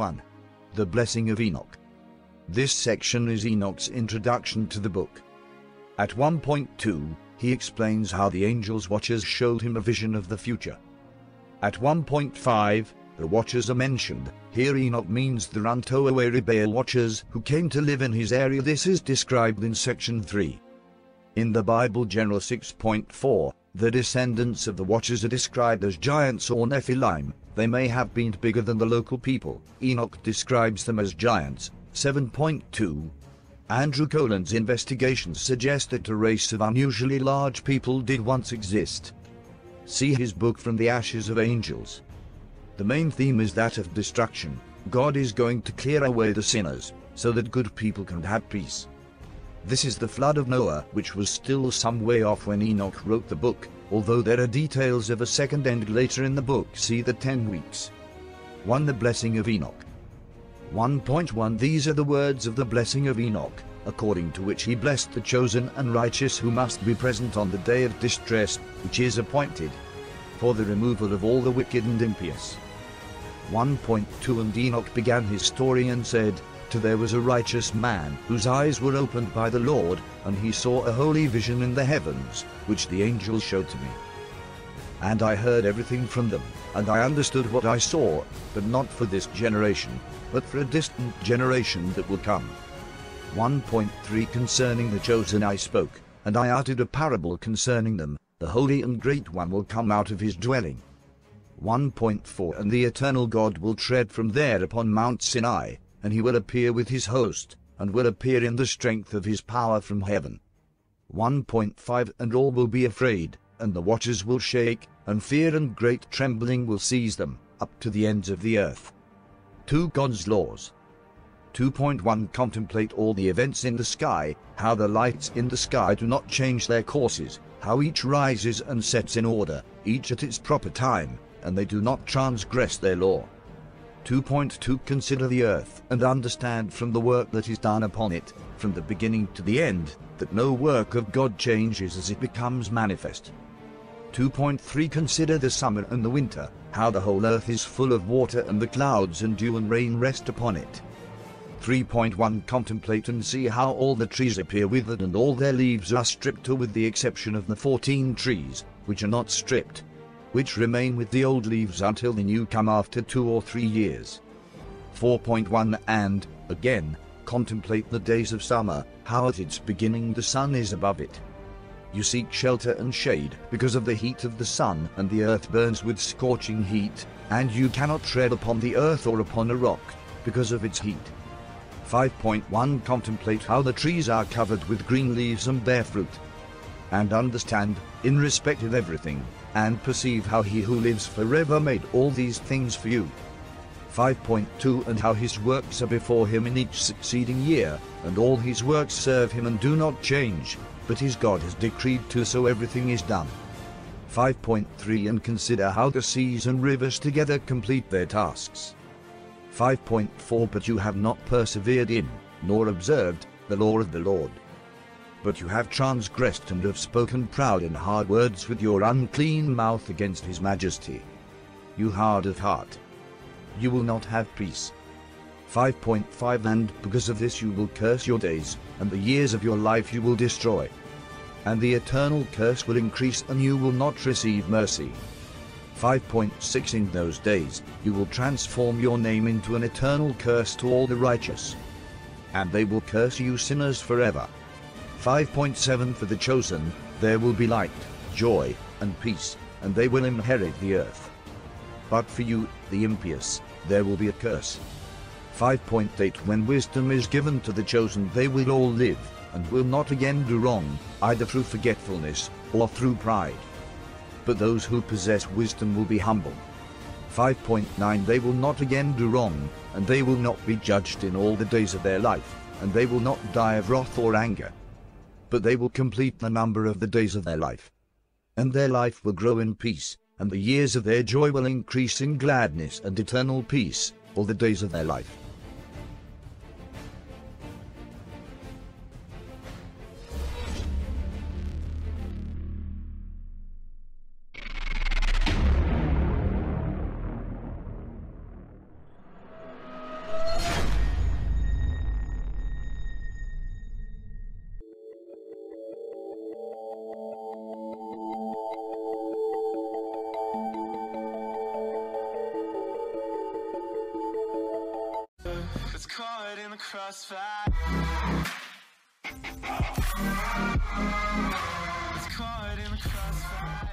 1. The Blessing of Enoch. This section is Enoch's introduction to the book. At 1.2, he explains how the angel's watchers showed him a vision of the future. At 1.5, the watchers are mentioned. Here Enoch means the Runtoa watchers who came to live in his area. This is described in section 3. In the Bible General 6.4, the descendants of the watchers are described as giants or Nephilim. They may have been bigger than the local people. Enoch describes them as giants. 7.2. Andrew Colan's investigations suggest that a race of unusually large people did once exist. See his book From the Ashes of Angels. The main theme is that of destruction. God is going to clear away the sinners, so that good people can have peace. This is the flood of Noah, which was still some way off when Enoch wrote the book, although there are details of a second end later in the book. See the 10 weeks. 1. The Blessing of Enoch. 1.1 These are the words of the blessing of Enoch, according to which he blessed the chosen and righteous who must be present on the day of distress, which is appointed, for the removal of all the wicked and impious. 1.2 And Enoch began his story and said, There was a righteous man, whose eyes were opened by the Lord, and he saw a holy vision in the heavens, which the angel showed to me. And I heard everything from them, and I understood what I saw, but not for this generation, but for a distant generation that will come. 1.3 Concerning the chosen I spoke, and I uttered a parable concerning them. The Holy and Great One will come out of his dwelling. 1.4 And the eternal God will tread from there upon Mount Sinai, and he will appear with his host, and will appear in the strength of his power from heaven. 1.5 And all will be afraid, and the watchers will shake, and fear and great trembling will seize them, up to the ends of the earth. 2. God's laws. 2.1 Contemplate all the events in the sky, how the lights in the sky do not change their courses, how each rises and sets in order, each at its proper time, and they do not transgress their law. 2.2 Consider the earth, and understand from the work that is done upon it, from the beginning to the end, that no work of God changes as it becomes manifest. 2.3 Consider the summer and the winter, how the whole earth is full of water, and the clouds and dew and rain rest upon it. 3.1 Contemplate and see how all the trees appear withered, and all their leaves are stripped, with the exception of the 14 trees, which are not stripped, which remain with the old leaves until the new come after 2 or 3 years. 4.1 And, again, contemplate the days of summer, how at its beginning the sun is above it. You seek shelter and shade because of the heat of the sun, and the earth burns with scorching heat, and you cannot tread upon the earth or upon a rock, because of its heat. 5.1 Contemplate how the trees are covered with green leaves and bear fruit. And understand, in respect of everything, and perceive how he who lives forever made all these things for you. 5.2 And how his works are before him in each succeeding year, and all his works serve him and do not change, but his God has decreed to, so everything is done. 5.3 And consider how the seas and rivers together complete their tasks. 5.4 But you have not persevered in, nor observed, the law of the Lord. But you have transgressed and have spoken proud and hard words with your unclean mouth against his majesty. You hard of heart. You will not have peace. 5.5 And because of this you will curse your days, and the years of your life you will destroy. And the eternal curse will increase, and you will not receive mercy. 5.6 In those days, you will transform your name into an eternal curse to all the righteous. And they will curse you sinners forever. 5.7 For the chosen, there will be light, joy, and peace, and they will inherit the earth. But for you, the impious, there will be a curse. 5.8 When wisdom is given to the chosen, they will all live, and will not again do wrong, either through forgetfulness, or through pride. But those who possess wisdom will be humble. 5.9 They will not again do wrong, and they will not be judged in all the days of their life, and they will not die of wrath or anger. But they will complete the number of the days of their life. And their life will grow in peace, and the years of their joy will increase in gladness and eternal peace, all the days of their life. caught in the crossfire. It's caught in the crossfire.